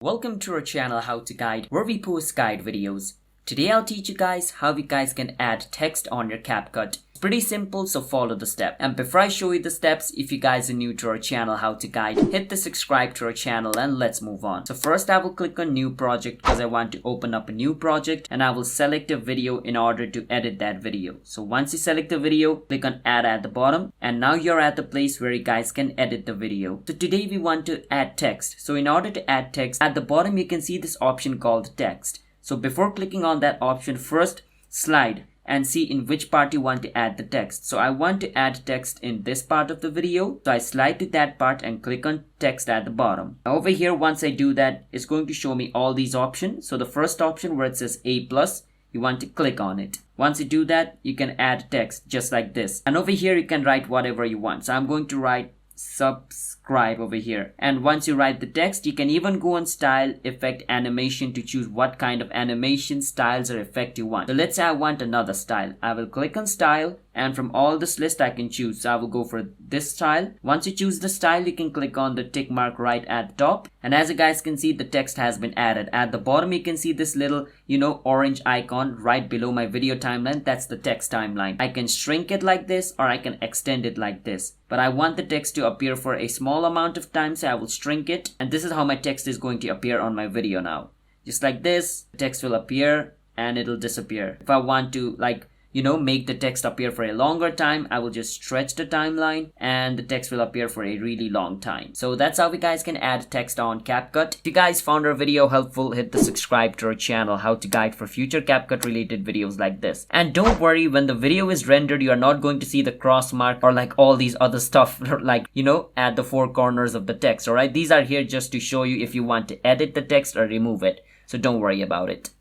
Welcome to our channel How to Guide, where we post guide videos. Today I'll teach you guys how you guys can add text on your Capcut. It's pretty simple, so follow the step. And before I show you the steps, if you guys are new to our channel How to Guide, hit the subscribe to our channel and let's move on. So first I will click on new project because I want to open up a new project, and I will select a video in order to edit that video. So once you select the video, click on add at the bottom, and now you're at the place where you guys can edit the video. So today we want to add text. So in order to add text, at the bottom you can see this option called text. So before clicking on that option, first slide and see in which part you want to add the text. So I want to add text in this part of the video. So I slide to that part and click on text at the bottom. Now over here, once I do that, it's going to show me all these options. So the first option where it says A+, you want to click on it. Once you do that, you can add text just like this. And over here, you can write whatever you want. So I'm going to write subscribe over here, and once you write the text, you can even go on style, effect, animation to choose what kind of animation, styles or effect you want. So let's say I want another style. I will click on style, and from all this list I can choose. So I will go for this style. Once you choose the style, you can click on the tick mark right at the top, and as you guys can see, the text has been added. At the bottom you can see this little orange icon right below my video timeline. That's the text timeline. I can shrink it like this, or I can extend it like this, but I want the text to appear for a small amount of time, so I will shrink it, and this is how my text is going to appear on my video now. Just like this, the text will appear and it'll disappear. If I want to make the text appear for a longer time, I will just stretch the timeline and the text will appear for a really long time. So that's how we guys can add text on Capcut. If you guys found our video helpful, hit the subscribe to our channel How to Guide for future Capcut related videos like this. And don't worry, when the video is rendered, you are not going to see the cross mark or like all these other stuff at the four corners of the text. Alright, these are here just to show you if you want to edit the text or remove it. So don't worry about it.